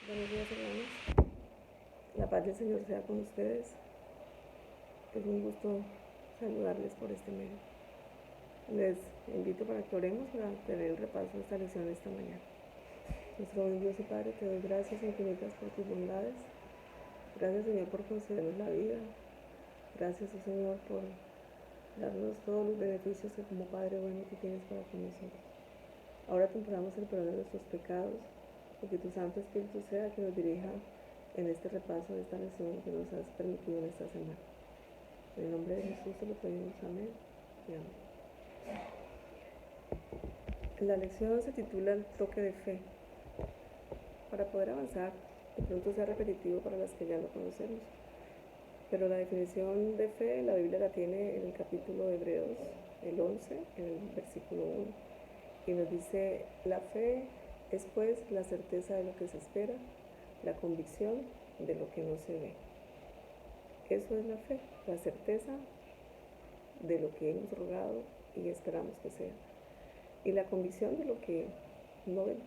Buenos días, hermanos. La paz del Señor sea con ustedes. Es un gusto saludarles por este medio. Les invito para que oremos para tener el repaso de esta lección esta mañana. Nuestro buen Dios y Padre, te doy gracias infinitas por tus bondades. Gracias, Señor, por concedernos la vida. Gracias, Señor, por darnos todos los beneficios que como Padre bueno tú tienes para con nosotros. Ahora te imploramos el perdón de nuestros pecados y que tu Santo Espíritu sea que nos dirija en este repaso de esta lección que nos has permitido en esta semana. En el nombre de Jesús te lo pedimos, amén y amén. La lección se titula El toque de fe. Para poder avanzar, de pronto sea repetitivo para las que ya lo conocemos, pero la definición de fe la Biblia la tiene en el capítulo de Hebreos, el 11, en el versículo 1, y nos dice: la fe es pues la certeza de lo que se espera, la convicción de lo que no se ve. Eso es la fe, la certeza de lo que hemos rogado y esperamos que sea, y la convicción de lo que no vemos.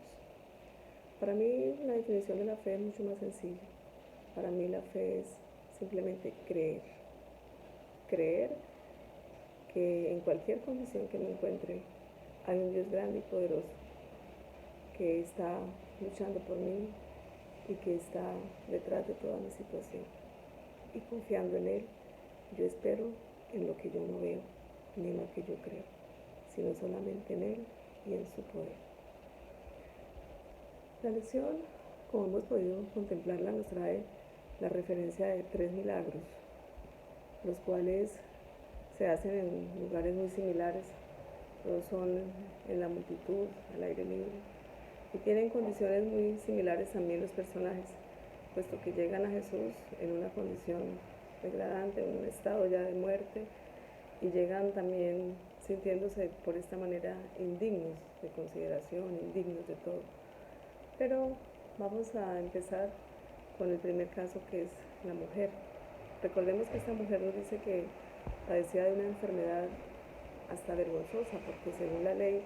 Para mí la definición de la fe es mucho más sencilla. Para mí la fe es simplemente creer que en cualquier condición que me encuentre hay un Dios grande y poderoso que está luchando por mí y que está detrás de toda mi situación. Y confiando en Él, yo espero en lo que yo no veo ni en lo que yo creo, sino solamente en Él y en su poder. La lección, como hemos podido contemplarla, nos trae la referencia de 3 milagros, los cuales se hacen en lugares muy similares. Todos son en la multitud, al aire libre, y tienen condiciones muy similares también los personajes, puesto que llegan a Jesús en una condición degradante, en un estado ya de muerte, y llegan también sintiéndose por esta manera indignos de consideración, indignos de todo. Pero vamos a empezar con el primer caso, que es la mujer. Recordemos que esta mujer nos dice que padecía de una enfermedad hasta vergonzosa, porque según la ley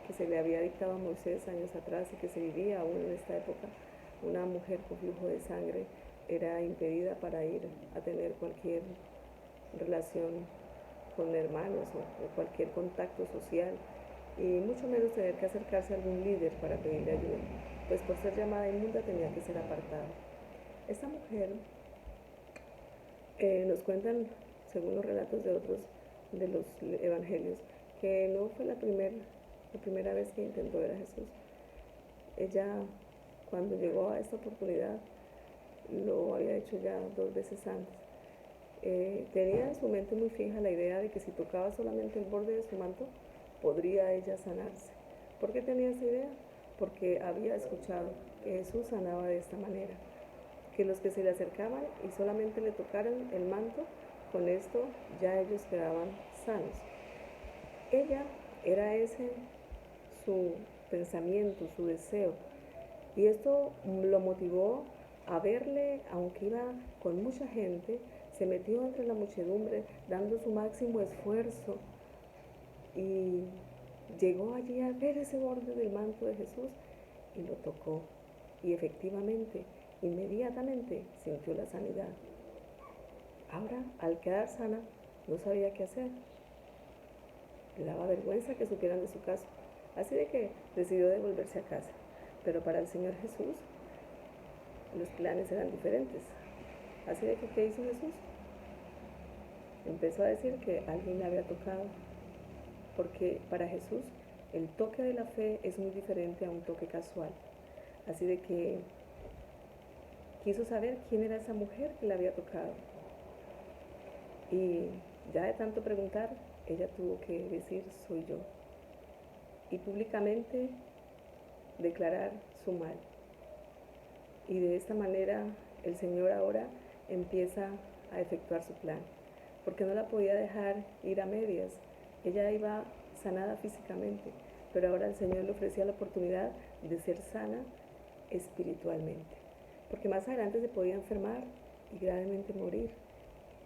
que se le había dictado a Moisés años atrás y que se vivía aún en esta época, una mujer con flujo de sangre era impedida para ir a tener cualquier relación con hermanos o cualquier contacto social, y mucho menos tener que acercarse a algún líder para pedirle ayuda, pues por ser llamada inmunda tenía que ser apartada. Esta mujer nos cuentan, según los relatos de otros de los evangelios, que no fue la primera vez que intentó ver a Jesús. Ella, cuando llegó a esta oportunidad, lo había hecho ya 2 veces antes. Tenía en su mente muy fija la idea de que si tocaba solamente el borde de su manto, podría ella sanarse. ¿Por qué tenía esa idea? Porque había escuchado que Jesús sanaba de esta manera, que los que se le acercaban y solamente le tocaran el manto, con esto ya ellos quedaban sanos. Ella era ese su pensamiento, su deseo, y esto lo motivó a verle, aunque iba con mucha gente, se metió entre la muchedumbre dando su máximo esfuerzo y llegó allí a ver ese borde del manto de Jesús y lo tocó, y efectivamente, inmediatamente sintió la sanidad. Ahora, al quedar sana, no sabía qué hacer. Le daba vergüenza que supieran de su caso, así de que decidió devolverse a casa. Pero para el Señor Jesús los planes eran diferentes. Así de que, ¿qué hizo Jesús? Empezó a decir que alguien le había tocado, porque para Jesús el toque de la fe es muy diferente a un toque casual. Así de que quiso saber quién era esa mujer que le había tocado. Y ya de tanto preguntar, ella tuvo que decir: soy yo. Y públicamente declarar su mal. Y de esta manera el Señor ahora empieza a efectuar su plan, porque no la podía dejar ir a medias. Ella iba sanada físicamente, pero ahora el Señor le ofrecía la oportunidad de ser sana espiritualmente, porque más adelante se podía enfermar y gravemente morir,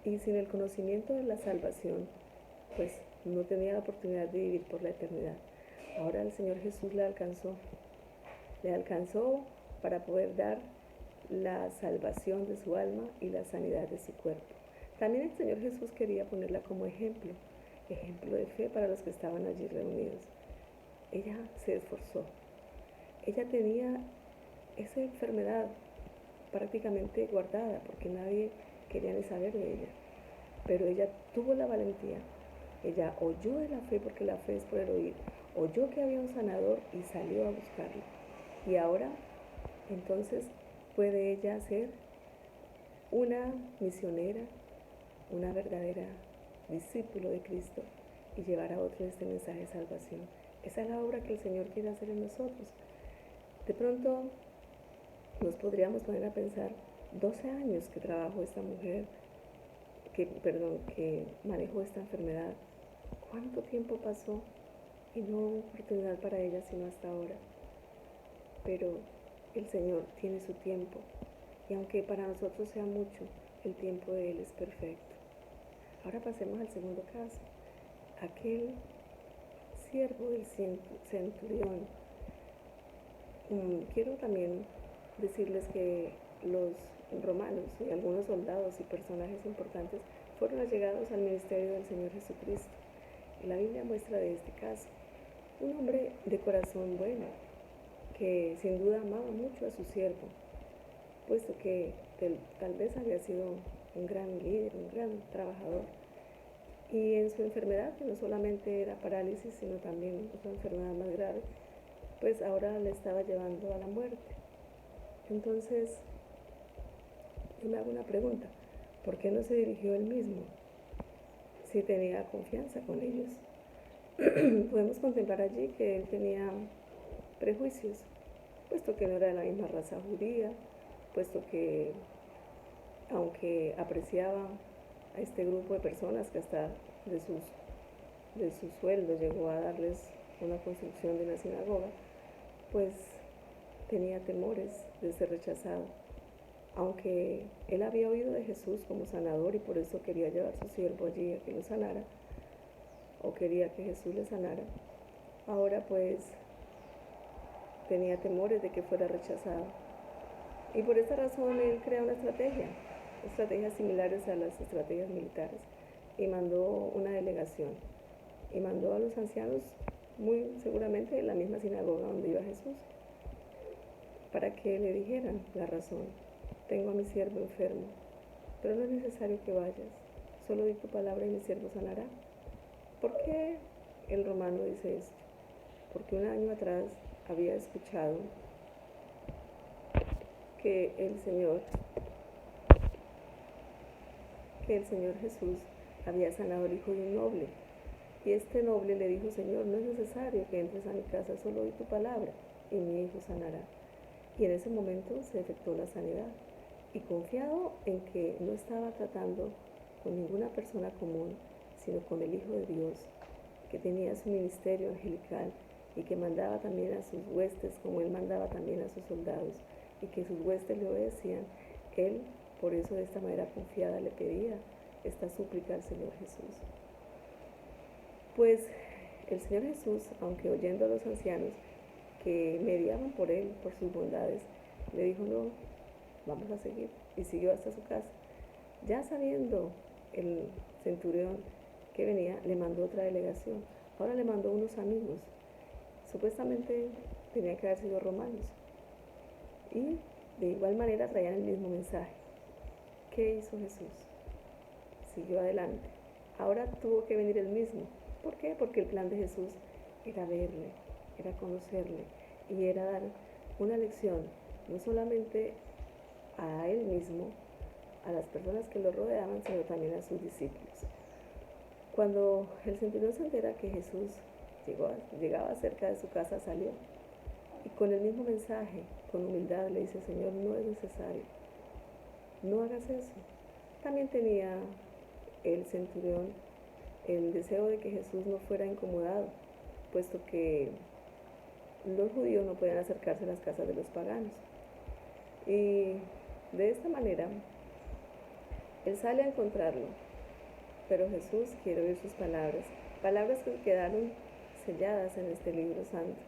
y sin el conocimiento de la salvación, pues no tenía la oportunidad de vivir por la eternidad. Ahora el Señor Jesús le alcanzó para poder dar la salvación de su alma y la sanidad de su cuerpo. También el Señor Jesús quería ponerla como ejemplo de fe para los que estaban allí reunidos. Ella se esforzó. Ella tenía esa enfermedad prácticamente guardada porque nadie quería ni saber de ella. Pero ella tuvo la valentía. Ella oyó de la fe, porque la fe es por el oír. Oyó que había un sanador y salió a buscarlo. Y ahora, entonces, puede ella ser una misionera, una verdadera discípulo de Cristo y llevar a otros este mensaje de salvación. Esa es la obra que el Señor quiere hacer en nosotros. De pronto nos podríamos poner a pensar, 12 años que trabajó esta mujer, que manejó esta enfermedad. ¿Cuánto tiempo pasó? Y no hubo oportunidad para ella sino hasta ahora. Pero el Señor tiene su tiempo. Y aunque para nosotros sea mucho, el tiempo de Él es perfecto. Ahora pasemos al segundo caso. Aquel siervo del centurión. Quiero también decirles que los romanos y algunos soldados y personajes importantes fueron allegados al ministerio del Señor Jesucristo. Y la Biblia muestra de este caso un hombre de corazón bueno, que sin duda amaba mucho a su siervo, puesto que tal vez había sido un gran líder, un gran trabajador. Y en su enfermedad, que no solamente era parálisis, sino también otra enfermedad más grave, pues ahora le estaba llevando a la muerte. Entonces, yo me hago una pregunta, ¿por qué no se dirigió él mismo si tenía confianza con ellos? Podemos contemplar allí que él tenía prejuicios, puesto que no era de la misma raza judía, puesto que aunque apreciaba a este grupo de personas que hasta de su sueldo llegó a darles una construcción de una sinagoga, pues tenía temores de ser rechazado. Aunque él había oído de Jesús como sanador y por eso quería llevar a su siervo allí a que lo sanara, o quería que Jesús le sanara, ahora pues tenía temores de que fuera rechazado. Y por esta razón él crea una estrategias similares a las estrategias militares, y mandó una delegación, y mandó a los ancianos, muy seguramente de la misma sinagoga donde iba Jesús, para que le dijeran la razón. Tengo a mi siervo enfermo, pero no es necesario que vayas, solo di tu palabra y mi siervo sanará. ¿Por qué el romano dice esto? Porque un año atrás había escuchado que el Señor Jesús había sanado al hijo de un noble. Y este noble le dijo, Señor, no es necesario que entres a mi casa, solo di tu palabra y mi hijo sanará. Y en ese momento se efectuó la sanidad. Y confiado en que no estaba tratando con ninguna persona común, sino con el Hijo de Dios, que tenía su ministerio angelical y que mandaba también a sus huestes, como él mandaba también a sus soldados, y que sus huestes le obedecían, él, por eso de esta manera confiada, le pedía esta súplica al Señor Jesús. Pues el Señor Jesús, aunque oyendo a los ancianos que mediaban por él, por sus bondades, le dijo, no, vamos a seguir, y siguió hasta su casa. Ya sabiendo el centurión que venía, le mandó otra delegación. Ahora le mandó unos amigos, supuestamente tenían que haber sido romanos, y de igual manera traían el mismo mensaje. ¿Qué hizo Jesús? Siguió adelante. Ahora tuvo que venir él mismo. ¿Por qué? Porque el plan de Jesús era verle, era conocerle, y era dar una lección, no solamente a él mismo, a las personas que lo rodeaban, sino también a sus discípulos. Cuando el centurión se entera que Jesús llegaba cerca de su casa, salió, y con el mismo mensaje, con humildad, le dice, Señor, no es necesario, no hagas eso. También tenía el centurión el deseo de que Jesús no fuera incomodado, puesto que los judíos no podían acercarse a las casas de los paganos. Y de esta manera, él sale a encontrarlo, pero Jesús quiere oír sus palabras que quedaron selladas en este libro santo,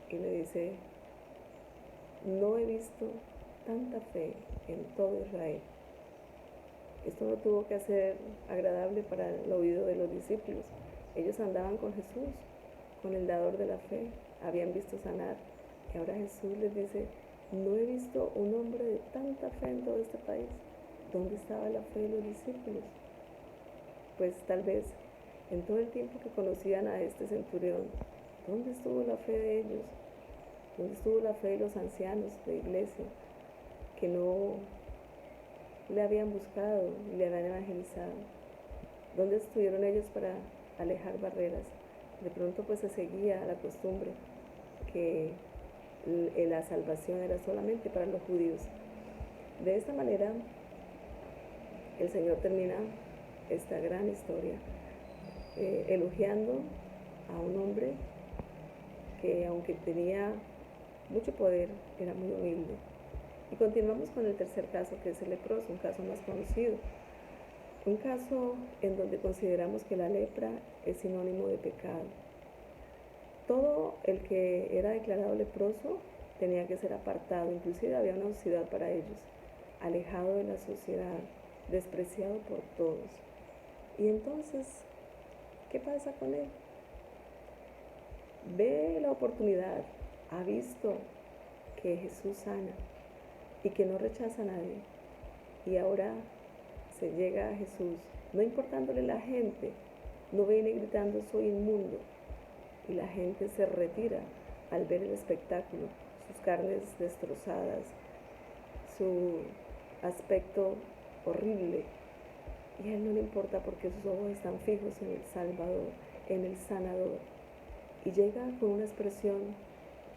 y le dice, no he visto tanta fe en todo Israel. Esto no tuvo que ser agradable para el oído de los discípulos. Ellos andaban con Jesús, con el dador de la fe, habían visto sanar. Y ahora Jesús les dice, no he visto un hombre de tanta fe en todo este país. ¿Dónde estaba la fe de los discípulos? Pues tal vez en todo el tiempo que conocían a este centurión, ¿dónde estuvo la fe de ellos? ¿Dónde estuvo la fe de los ancianos de iglesia que no le habían buscado y le habían evangelizado? ¿Dónde estuvieron ellos para alejar barreras? De pronto pues se seguía la costumbre que la salvación era solamente para los judíos. De esta manera el Señor termina esta gran historia elogiando a un hombre que, aunque tenía mucho poder, era muy humilde. Y continuamos con el tercer caso, que es el leproso, un caso más conocido. Un caso en donde consideramos que la lepra es sinónimo de pecado. Todo el que era declarado leproso tenía que ser apartado, inclusive había una ciudad para ellos, alejado de la sociedad, despreciado por todos. Y entonces, ¿qué pasa con él? Ve la oportunidad, ha visto que Jesús sana y que no rechaza a nadie. Y ahora se llega a Jesús, no importándole la gente, no viene gritando soy inmundo. Y la gente se retira al ver el espectáculo, sus carnes destrozadas, su aspecto horrible. Y a él no le importa porque sus ojos están fijos en el Salvador, en el Sanador. Y llega con una expresión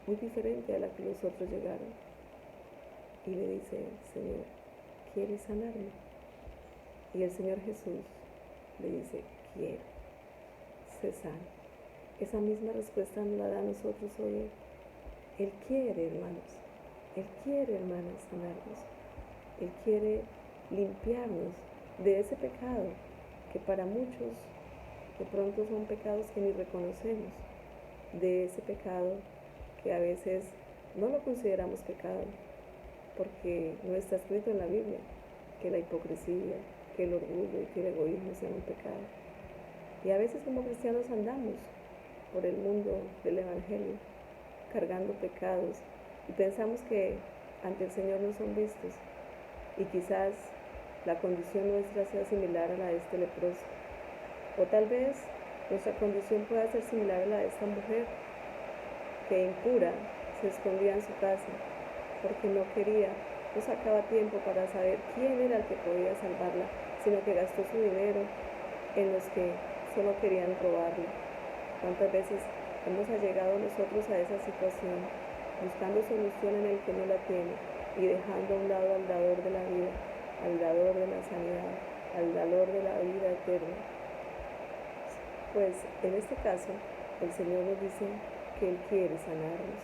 muy diferente a la que los otros llegaron. Y le dice, Señor, ¿quieres sanarme? Y el Señor Jesús le dice, quiero, sé sano. Esa misma respuesta nos la da a nosotros hoy. Él quiere, hermanos. Él quiere, hermanas, sanarnos. Él quiere limpiarnos de ese pecado que para muchos de pronto son pecados que ni reconocemos. De ese pecado que a veces no lo consideramos pecado porque no está escrito en la Biblia que la hipocresía, que el orgullo y que el egoísmo sean un pecado. Y a veces como cristianos andamos por el mundo del Evangelio, cargando pecados, y pensamos que ante el Señor no son vistos, y quizás la condición nuestra sea similar a la de este leproso, o tal vez nuestra condición pueda ser similar a la de esta mujer, que impura se escondía en su casa, porque no quería, no sacaba tiempo para saber quién era el que podía salvarla, sino que gastó su dinero en los que solo querían robarla. ¿Cuántas veces hemos llegado nosotros a esa situación, buscando solución en el que no la tiene y dejando a un lado al dador de la vida, al dador de la sanidad, al dador de la vida eterna? Pues en este caso, el Señor nos dice que Él quiere sanarnos.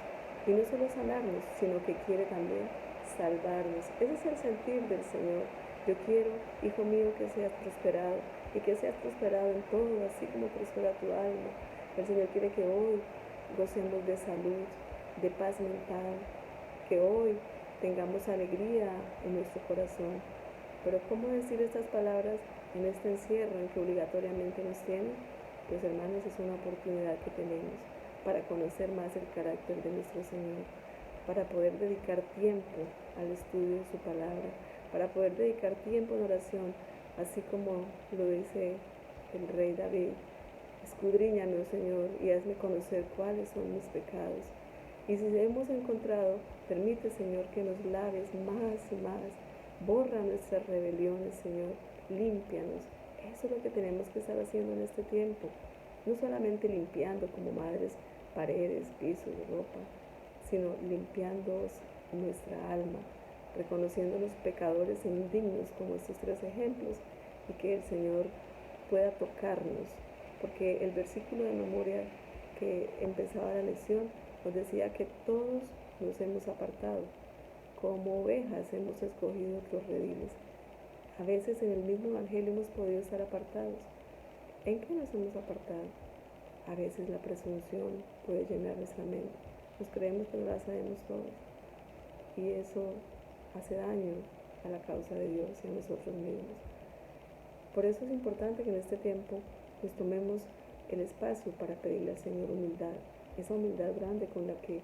Y no solo sanarnos, sino que quiere también salvarnos. Ese es el sentir del Señor. Yo quiero, hijo mío, que seas prosperado y que seas prosperado en todo, así como prospera tu alma. El Señor quiere que hoy gocemos de salud, de paz mental, que hoy tengamos alegría en nuestro corazón. Pero ¿cómo decir estas palabras en este encierro en que obligatoriamente nos tienen? Pues hermanos, es una oportunidad que tenemos para conocer más el carácter de nuestro Señor, para poder dedicar tiempo al estudio de su palabra, para poder dedicar tiempo en oración, así como lo dice el rey David. Escudriñame, oh Señor, y hazme conocer cuáles son mis pecados. Y si hemos encontrado, permite, Señor, que nos laves más y más. Borra nuestras rebeliones, Señor. Límpianos. Eso es lo que tenemos que estar haciendo en este tiempo. No solamente limpiando como madres paredes, pisos, ropa, sino limpiando nuestra alma, reconociendo los pecadores e indignos como estos tres ejemplos, y que el Señor pueda tocarnos. Porque el versículo de memoria que empezaba la lección nos decía que todos nos hemos apartado, como ovejas hemos escogido otros rediles. A veces en el mismo evangelio hemos podido estar apartados. ¿En qué nos hemos apartado? A veces la presunción puede llenar nuestra mente. Nos creemos que no la sabemos todo. Y eso hace daño a la causa de Dios y a nosotros mismos. Por eso es importante que en este tiempo nos tomemos el espacio para pedirle al Señor humildad, esa humildad grande con la que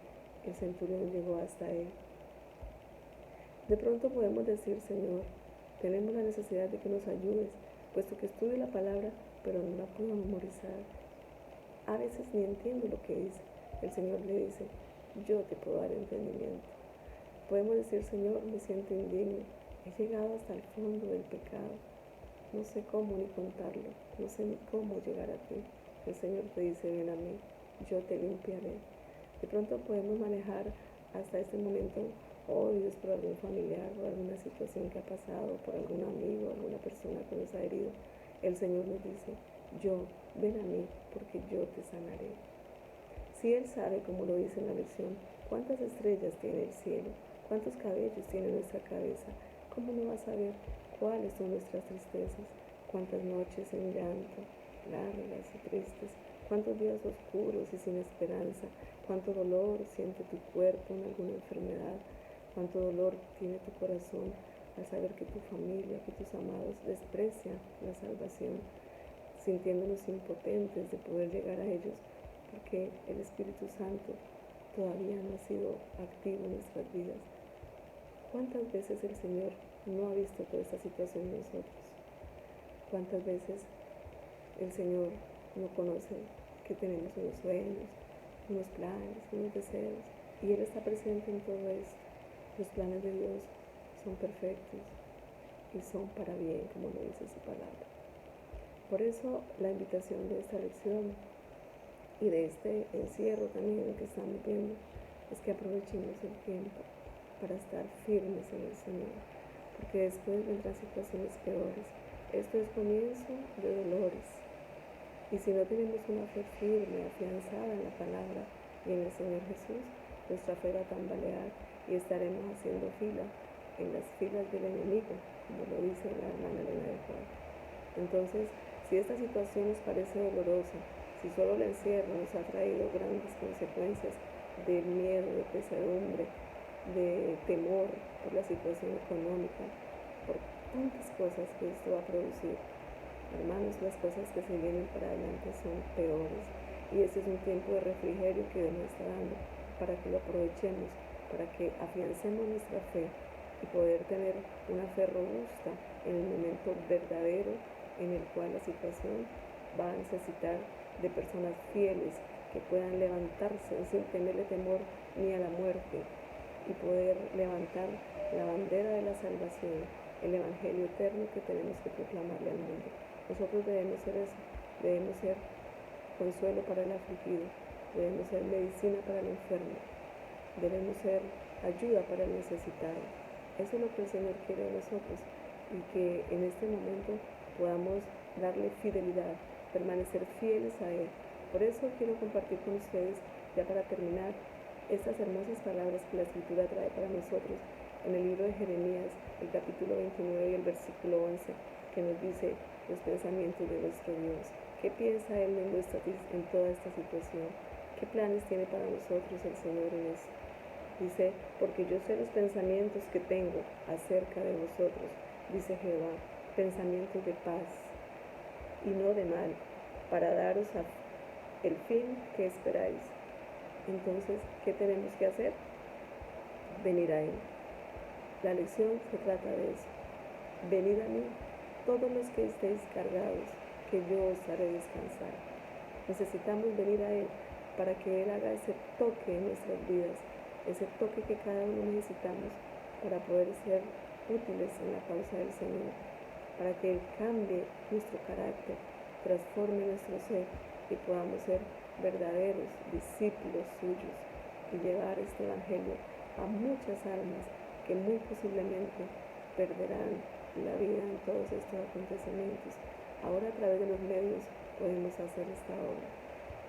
el centurión llegó hasta Él. De pronto podemos decir: Señor, tenemos la necesidad de que nos ayudes, puesto que estudio la palabra, pero no la puedo memorizar. A veces ni entiendo lo que dice. El Señor le dice: yo te puedo dar entendimiento. Podemos decir: Señor, me siento indigno, he llegado hasta el fondo del pecado, no sé cómo ni contarlo, no sé ni cómo llegar a ti. El Señor te dice: ven a mí, yo te limpiaré. De pronto podemos manejar hasta este momento odios por algún familiar, por alguna situación que ha pasado, por algún amigo, alguna persona que nos ha herido. El Señor nos dice: ven a mí, porque yo te sanaré. Si Él sabe, como lo dice en la lección, cuántas estrellas tiene el cielo, cuántos cabellos tiene nuestra cabeza, ¿cómo no va a saber cuáles son nuestras tristezas? Cuántas noches en llanto, largas y tristes, cuántos días oscuros y sin esperanza, cuánto dolor siente tu cuerpo en alguna enfermedad, cuánto dolor tiene tu corazón al saber que tu familia, que tus amados desprecian la salvación, sintiéndonos impotentes de poder llegar a ellos, porque el Espíritu Santo todavía no ha sido activo en nuestras vidas. ¿Cuántas veces el Señor no ha visto toda esta situación en nosotros? ¿Cuántas veces el Señor no conoce que tenemos unos sueños, unos planes, unos deseos, y Él está presente en todo esto? Los planes de Dios son perfectos y son para bien, como lo dice su palabra. Por eso la invitación de esta lección y de este encierro también que estamos viendo es que aprovechemos el tiempo para estar firmes en el Señor, porque después vendrán situaciones peores. Esto es comienzo de dolores, y si no tenemos una fe firme, afianzada en la palabra y en el Señor Jesús, nuestra fe va a tambalear y estaremos haciendo fila en las filas del enemigo, como lo dice la hermana Elena de Juan. Entonces, si esta situación nos parece dolorosa, si solo el encierro nos ha traído grandes consecuencias de miedo, de pesadumbre, de temor por la situación económica, por tantas cosas que esto va a producir, hermanos, las cosas que se vienen para adelante son peores, y este es un tiempo de refrigerio que Dios nos está dando para que lo aprovechemos, para que afiancemos nuestra fe y poder tener una fe robusta en el momento verdadero en el cual la situación va a necesitar de personas fieles que puedan levantarse sin tenerle temor ni a la muerte y poder levantar la bandera de la salvación, el evangelio eterno que tenemos que proclamarle al mundo. Nosotros debemos ser eso, debemos ser consuelo para el afligido, debemos ser medicina para el enfermo, debemos ser ayuda para el necesitado. Eso es lo que el Señor quiere de nosotros, y que en este momento podamos darle fidelidad, permanecer fieles a Él. Por eso quiero compartir con ustedes, ya para terminar, estas hermosas palabras que la Escritura trae para nosotros en el libro de Jeremías, el capítulo 29 y el versículo 11, que nos dice los pensamientos de nuestro Dios. ¿Qué piensa Él en toda esta situación? ¿Qué planes tiene para nosotros el Señor en esto? Dice: porque yo sé los pensamientos que tengo acerca de vosotros, dice Jehová, pensamientos de paz y no de mal, para daros el fin que esperáis. Entonces, ¿qué tenemos que hacer? Venir a Él. La lección se trata de eso. Venid a mí, todos los que estéis cargados, que yo os haré descansar. Necesitamos venir a Él para que Él haga ese toque en nuestras vidas, ese toque que cada uno necesitamos para poder ser útiles en la causa del Señor, para que Él cambie nuestro carácter, transforme nuestro ser y podamos ser verdaderos discípulos suyos y llevar este evangelio a muchas almas que muy posiblemente perderán la vida en todos estos acontecimientos. Ahora, a través de los medios, podemos hacer esta obra.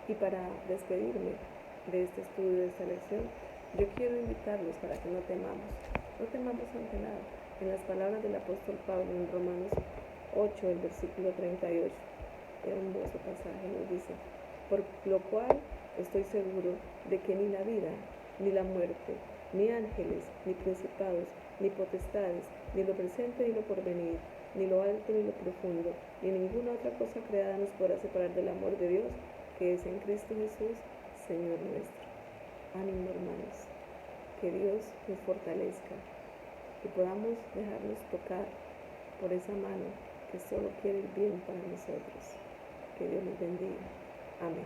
Y para despedirme de este estudio, de esta lección, yo quiero invitarlos para que no temamos ante nada. En las palabras del apóstol Pablo en Romanos 8, el versículo 38, hermoso pasaje, nos dice: por lo cual estoy seguro de que ni la vida, ni la muerte, ni ángeles, ni principados, ni potestades, ni lo presente ni lo porvenir, ni lo alto ni lo profundo, ni ninguna otra cosa creada nos podrá separar del amor de Dios, que es en Cristo Jesús, Señor nuestro. Ánimo, hermanos, que Dios nos fortalezca, que podamos dejarnos tocar por esa mano que solo quiere el bien para nosotros. Que Dios nos bendiga. Amén.